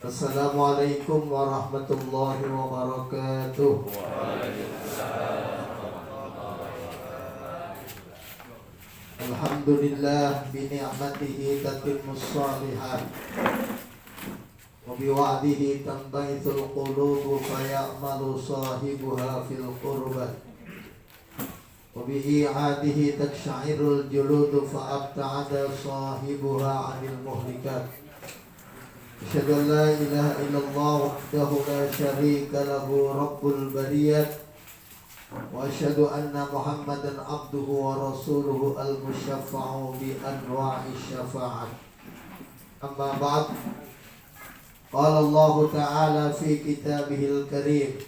Assalamualaikum warahmatullahi wabarakatuh. Alhamdulillah bini'matihi tatimmus shalihat wa biwa'dihi tanbaithul qulubu faya'malu sahibuha fil qurbat wa bi'i'adihi taksha'irul juludu fa'abta'ada sahibuha 'anil muhlikat. Asyhadu an la ilaha illallah wahdahu la syarika lahu rabbul bariyat wa asyhadu anna Muhammadan abduhu wa rasuluhu al-musyaffa'u bi anwa'i syafa'at. Amma ba'd. Qala Allah ta'ala fi kitabihil karim.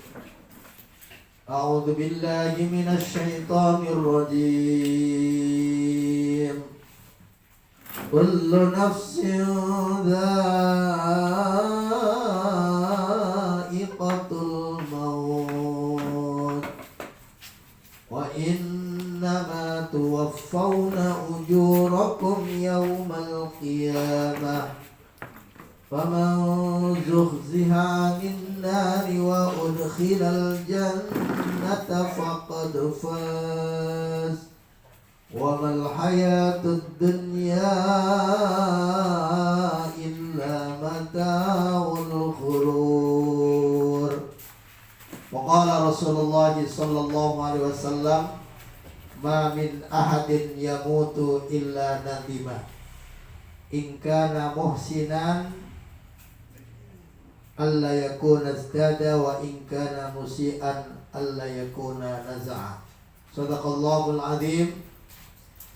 A'udzu billahi minasy syaithanir rajim. Kullu nafsin dha'iqatul maut wa innama tuwaffawna ujurakum yawmal qiyamah faman zuhziha 'anil nari wa udkhilal jannata faqad faz wa mal hayatud dunya illa mata'ul ghurur. Wa qala Rasulullah sallallahu alaihi wasallam, ma min ahadin yamutu illa nadima in kana muhsinan alla yakuna izdada wa in kana musian alla yakuna naza'a. Sadaqallahul azim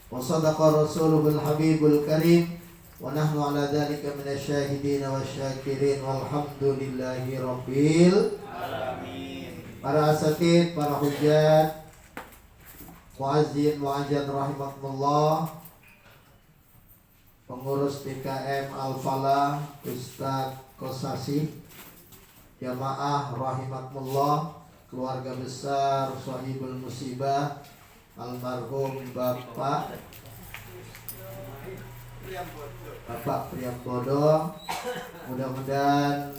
wa sadaqa rasuluhul habibul karim wa nahnu ala dhalika minasyahidin wasyakirin walhamdulillahi rabbil alamin. Para asatid, para hujjat, muazzin, muazzin rahimakumullah, pengurus PKM Al-Falah, Ustaz Kosasi, jamaah rahimakumullah, keluarga besar sahibul musibah almarhum Bapak Priambodo, mudah-mudahan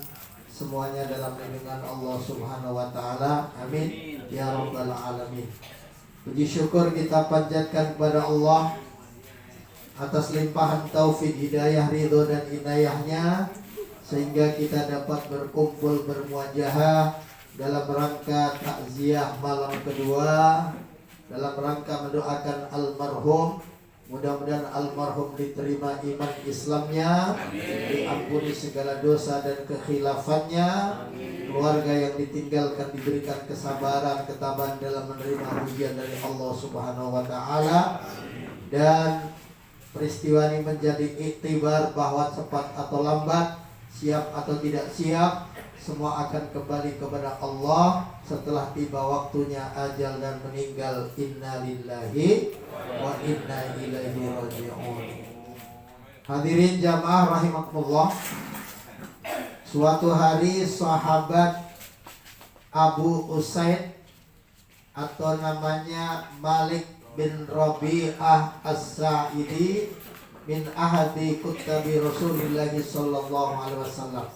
semuanya dalam lindungan Allah Subhanahu wa taala. Amin ya rabbal alamin. Puji syukur kita panjatkan kepada Allah atas limpahan taufik, hidayah, ridho dan inayahnya sehingga kita dapat berkumpul bermuajahah dalam rangka takziah malam kedua, dalam rangka mendoakan almarhum. Mudah-mudahan almarhum diterima iman Islamnya, diampuni segala dosa dan kekhilafannya, keluarga yang ditinggalkan diberikan kesabaran, ketabahan dalam menerima ujian dari Allah Subhanahu wa taala, dan peristiwa ini menjadi iktibar bahwa cepat atau lambat, siap atau tidak siap, semua akan kembali kepada Allah setelah tiba waktunya ajal dan meninggal. Inna lillahi wa inna ilaihi raji'un. Hadirin jamaah rahimakumullah, suatu hari sahabat Abu Usaid atau namanya Malik bin Rabi'ah As-Sa'idi min ahadi kuttabi Rasulillah sallallahu alaihi wasallam.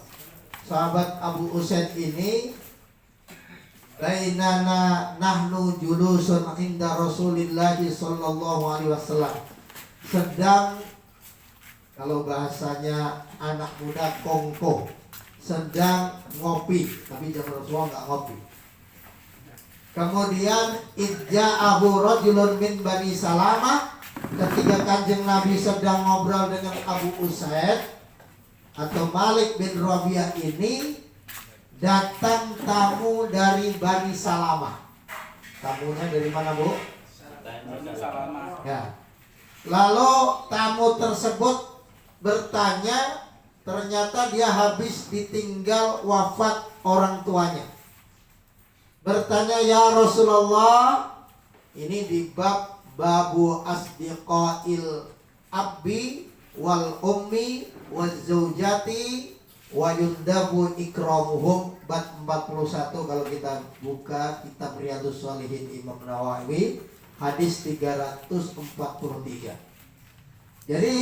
Sahabat Abu Usaid ini bainana nahnu julusun inda Rasulillah sallallahu alaihi wasallam, sedang, kalau bahasanya anak muda, kongko, sedang ngopi, tapi zaman Rasulullah enggak ngopi. Kemudian idja'ahu rajulun min Bani Salamah, ketika Kanjeng Nabi sedang ngobrol dengan Abu Usaid atau Malik bin Rabi'ah ini, datang tamu dari Bani Salamah. Tamunya dari mana, Bu? Bani Salamah. Ya. Lalu tamu tersebut bertanya, ternyata dia habis ditinggal wafat orang tuanya. Bertanya, ya Rasulullah, ini di bab babu asdiqail abbi wal ummi wal zaujati wa yundabu ikramuhum, bab 41 kalau kita buka kitab Riyadhus Shalihin Imam Nawawi, hadis 343. Jadi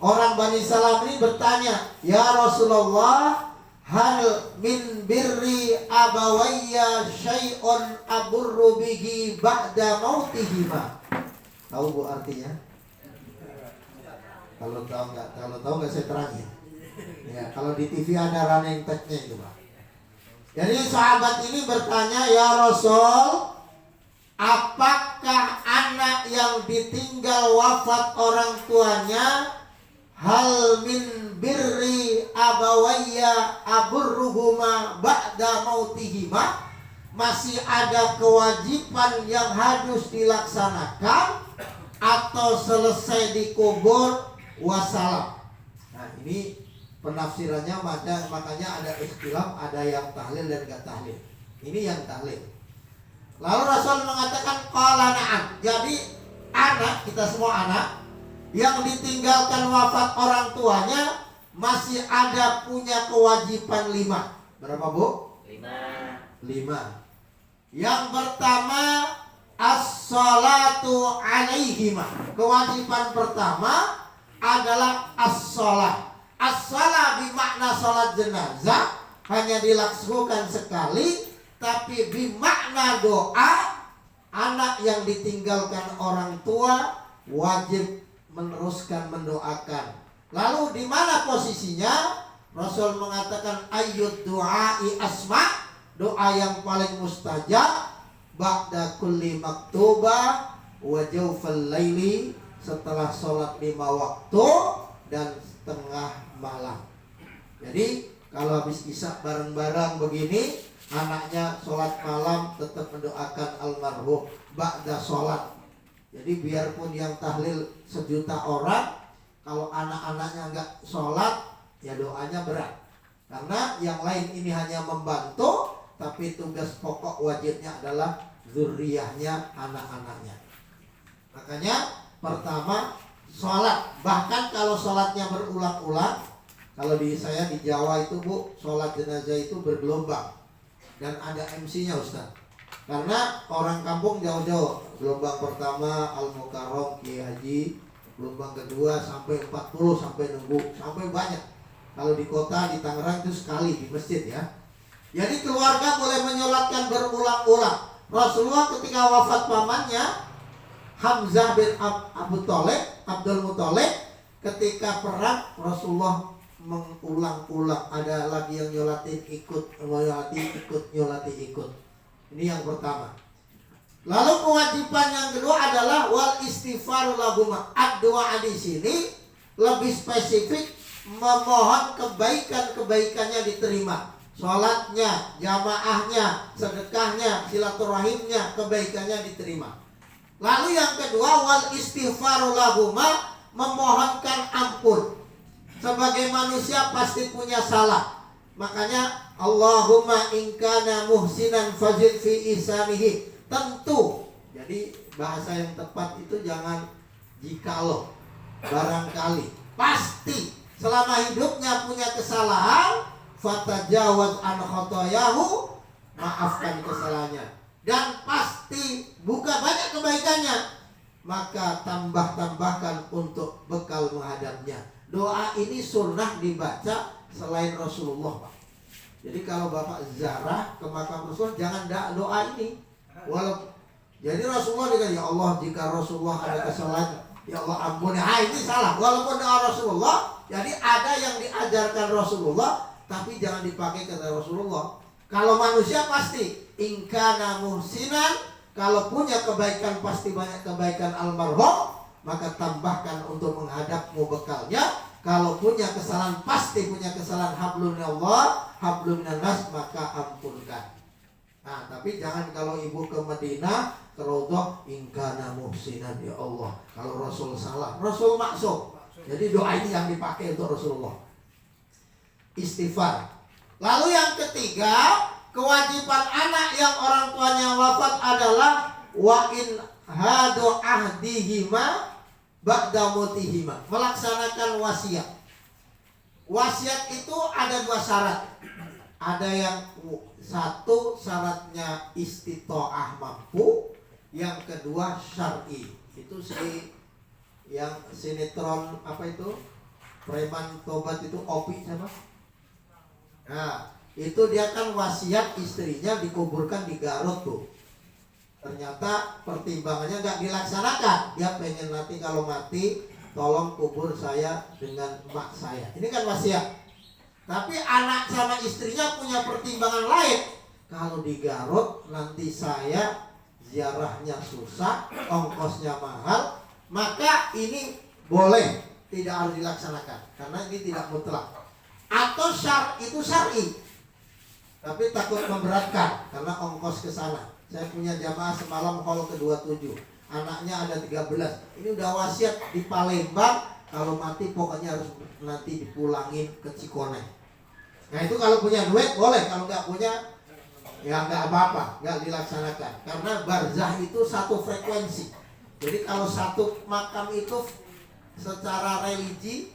Orang Bani Salam ini bertanya, "Ya Rasulullah, hal min birri abawayya syai'un aburru bihi ba'da mautihima?" Tahu Bu artinya? Kalau tahu nggak saya terangin. Ya, kalau di TV ada running tag-nya itu, Pak. Jadi sahabat ini bertanya, "Ya Rasul, apakah anak yang ditinggal wafat orang tuanya hal min birri abawayya aburruhuma ba'da mautihima, masih ada kewajiban yang harus dilaksanakan atau selesai dikubur wassalam?" Nah, ini penafsirannya makanya ada ikhtilaf, ada yang tahlil dan gak tahlil. Ini yang tahlil. Lalu Rasul mengatakan qala na'am. Jadi anak, kita semua anak yang ditinggalkan wafat orang tuanya masih ada punya kewajiban 5. Berapa, Bu? 5. Yang pertama as-salatu alaihima. Kewajiban pertama adalah as-salat. As-salat bermakna salat jenazah hanya dilaksanakan sekali, tapi bermakna doa. Anak yang ditinggalkan orang tua wajib meneruskan mendoakan. Lalu di mana posisinya? Rasul mengatakan ayyud du'ai asma, doa yang paling mustajab ba'da kulli maktubah wa jawfal laili, setelah sholat 5 waktu dan tengah malam. Jadi kalau habis isya bareng-bareng begini, anaknya sholat malam tetap mendoakan almarhum ba'da sholat. Jadi biarpun yang tahlil 1.000.000 orang, kalau anak-anaknya enggak sholat, ya doanya berat. Karena yang lain ini hanya membantu, tapi tugas pokok wajibnya adalah zuriyahnya, anak-anaknya. Makanya pertama sholat. Bahkan kalau sholatnya berulang-ulang, kalau di saya di Jawa itu, Bu, sholat jenazah itu bergelombang dan ada MC-nya, Ustaz. Karena orang kampung jauh-jauh. Gelombang pertama Al-Mukarram Kiai Haji, gelombang kedua sampai 40, sampai nunggu, sampai banyak. Kalau di kota di Tangerang itu sekali di masjid ya. Jadi keluarga boleh menyolatkan berulang-ulang. Rasulullah ketika wafat pamannya Hamzah bin Abdul Muthalib, ketika perang Rasulullah mengulang-ulang, ada lagi yang nyolatin ikut. Ini yang pertama. Lalu kewajiban yang kedua adalah wal istighfaru lahuma. Ad-doa di sini lebih spesifik, memohon kebaikannya diterima. Sholatnya, jamaahnya, sedekahnya, silaturahimnya, kebaikannya diterima. Lalu yang kedua wal istighfaru lahuma, memohonkan ampun. Sebagai manusia pasti punya salah. Makanya Allahumma in kana muhsinan fazid fi ihsanihi. Tentu. Jadi bahasa yang tepat itu jangan jikalau, barangkali, pasti selama hidupnya punya kesalahan, fatajawaz an khotoyahu, maafkan kesalahannya. Dan pasti buka banyak kebaikannya, maka tambahkan untuk bekal menghadapnya. Doa ini sunnah dibaca selain Rasulullah, Pak. Jadi kalau Bapak ziarah ke makam Rasulullah, jangan doa ini. Walaupun jadi Rasulullah dikatakan, ya Allah, jika Rasulullah ada kesalahan, ya Allah ampuni. Ini salah. Walaupun doa Rasulullah, jadi ada yang diajarkan Rasulullah, tapi jangan dipakai kata Rasulullah. Kalau manusia pasti in kana muhsinan, kalau punya kebaikan pasti banyak kebaikan almarhum, maka tambahkan untuk menghadapmu bekalnya. Kalau punya kesalahan pasti punya kesalahan, hablum minallah, hablum minannas, maka ampunkan. Nah, tapi jangan kalau ibu ke Madinah, ke Raudhah, in kana muhsinan, ya Allah. Kalau Rasul salah, Rasul maksum. Jadi doa ini yang dipakai untuk Rasulullah. Istighfar. Lalu yang ketiga, kewajiban anak yang orang tuanya wafat adalah wa in hadu ahdihima ba'da mautihima, melaksanakan wasiat. Wasiat itu ada 2 syarat. Ada yang satu syaratnya istitoah mampu, yang kedua syar'i. Itu yang sinetron apa itu? preman tobat itu Opi siapa? Nah, itu dia kan wasiat istrinya dikuburkan di Garut tuh. Ternyata pertimbangannya nggak dilaksanakan. Dia pengen nanti kalau mati tolong kubur saya dengan emak saya. Ini kan wasiat. Tapi anak sama istrinya punya pertimbangan lain. Kalau di Garut nanti saya ziarahnya susah, ongkosnya mahal, maka ini boleh, tidak harus dilaksanakan karena ini tidak mutlak. Atau itu syar'i, tapi takut memberatkan karena ongkos ke sana. Saya punya jamaah semalam hall ke-27, anaknya ada 13. Ini udah wasiat di Palembang, kalau mati pokoknya harus nanti dipulangin ke Cikoneng. Nah itu kalau punya duit boleh, kalau nggak punya ya nggak apa-apa, nggak dilaksanakan. Karena barzah itu satu frekuensi. Jadi kalau satu makam itu secara religi,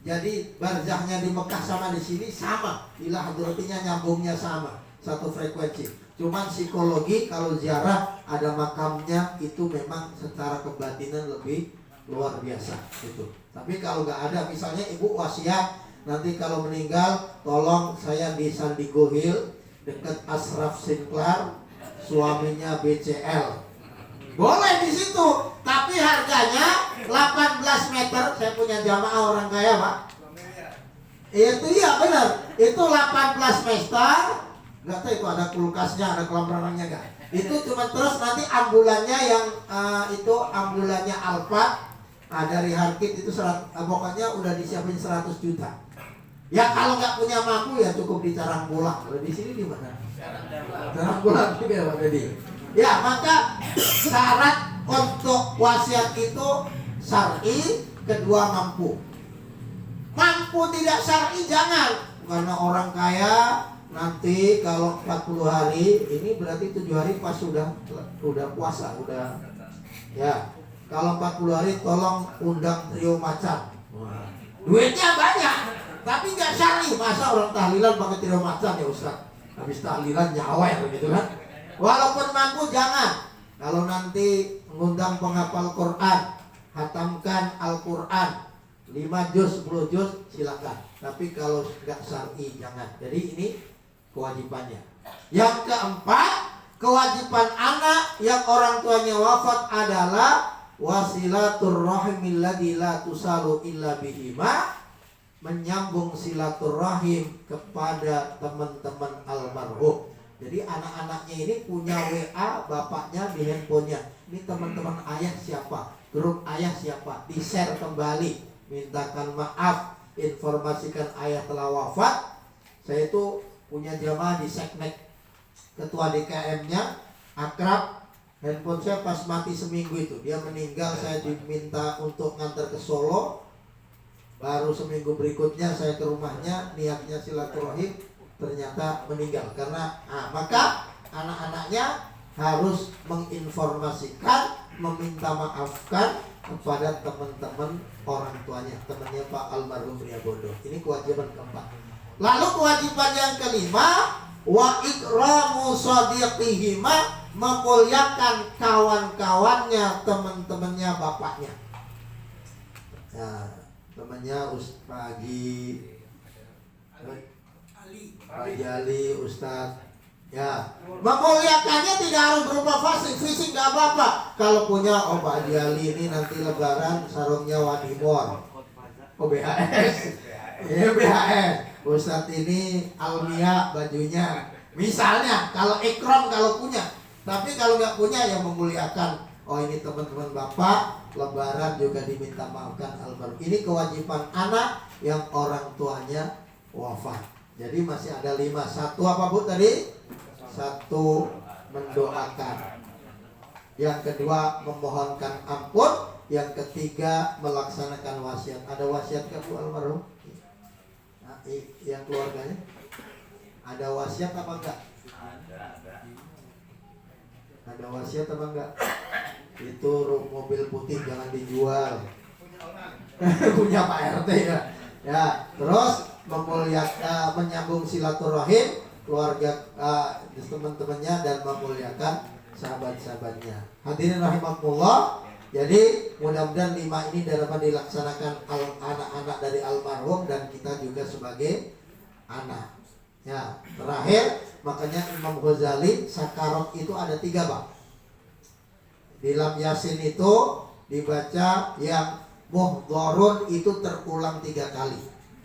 jadi barzahnya di Mekah sama di sini sama, ilah hadratinya nyambungnya sama, satu frekuensi. Cuman psikologi kalau ziarah ada makamnya itu memang secara kebatinan lebih luar biasa gitu. Tapi kalau nggak ada, misalnya ibu wasiat nanti kalau meninggal tolong saya di Sandigo Hill dekat Ashraf Sinclair, suaminya BCL. Boleh di situ, tapi harganya 18 meter. Saya punya jamaah orang kaya, Pak. Itu iya benar. Itu 18 meter. Enggak tahu itu ada kulkasnya, ada kolam renangnya enggak. Itu cuma terus nanti ambulannya yang itu ambulannya Alfa. Dari Harkit itu pokoknya udah disiapin 100 juta. Ya kalau nggak punya mampu ya cukup di Carang Pulang. Kalau di sini di mana? Carang Pulang juga Pak Dedi. Ya maka syarat untuk wasiat itu syar'i, kedua mampu. Mampu tidak syar'i jangan. Karena orang kaya nanti kalau 40 hari ini berarti 7 hari pas udah puasa udah ya. Kalau 40 hari tolong undang trio macan. Duitnya banyak. Tapi nggak syar'i, masa orang tahlilan pakai tiro macan ya Ustaz? Habis tahlilan nyawer gitu kan? Walaupun mampu jangan. Kalau nanti mengundang penghafal Quran, hatamkan Al-Quran 5 juz, 10 juz silakan. Tapi kalau nggak syar'i jangan. Jadi ini kewajibannya. Yang keempat, kewajiban anak yang orang tuanya wafat adalah wasilatur rahimil ladzi la tusalu illa bihima, menyambung silaturahim kepada teman-teman almarhum. Jadi anak-anaknya ini punya WA bapaknya di handphonenya. Ini teman-teman ayah siapa, grup ayah siapa, di-share kembali, mintakan maaf, informasikan ayah telah wafat. Saya itu punya jamaah di Seknek, ketua DKM-nya akrab. Handphone saya pas mati seminggu itu, dia meninggal, saya diminta untuk ngantar ke Solo. Baru seminggu berikutnya saya ke rumahnya, niatnya silaturahim, ternyata meninggal. Karena maka anak-anaknya harus menginformasikan, meminta maafkan kepada teman-teman orang tuanya, temannya Pak almarhum Riyabodo. Ini kewajiban keempat. Lalu kewajiban yang kelima, wa ikramu shadiqihima, memuliakan kawan-kawannya, teman-temannya bapaknya. Nah, temannya Pak Ali, Ustaz. Ya, memuliakannya tidak harus berupa fisik nggak apa-apa. Kalau punya Pak Ali ini nanti lebaran sarungnya Wadimor, BHS, ya BHS. Ustaz ini Almia bajunya. Misalnya, kalau ikram kalau punya. Tapi kalau nggak punya ya memuliakan. Oh ini teman-teman bapak, lebaran juga diminta maafkan almarhum. Ini kewajiban anak yang orang tuanya wafat. Jadi masih ada 5. Satu apa Bu tadi? Satu, mendoakan. Yang kedua, memohonkan ampun. Yang ketiga, melaksanakan wasiat. Ada wasiat ke Bu almarhum? Nah, yang keluarganya ada wasiat apa enggak? Ada wasiat apa enggak? Itu mobil putih jangan dijual. Punya Pak RT ya. Ya, terus memuliakan, menyambung silaturahim keluarga, teman-temannya, dan memuliakan sahabat-sahabatnya. Hadirin rahimakumullah. Jadi mudah-mudahan 5 ini dapat dilaksanakan anak-anak anak dari almarhum dan kita juga sebagai anak. Ya, terakhir makanya Imam Ghazali sakarat itu ada 3 bab. Di dalam Yasin itu dibaca yang muhdharun itu terulang 3 kali.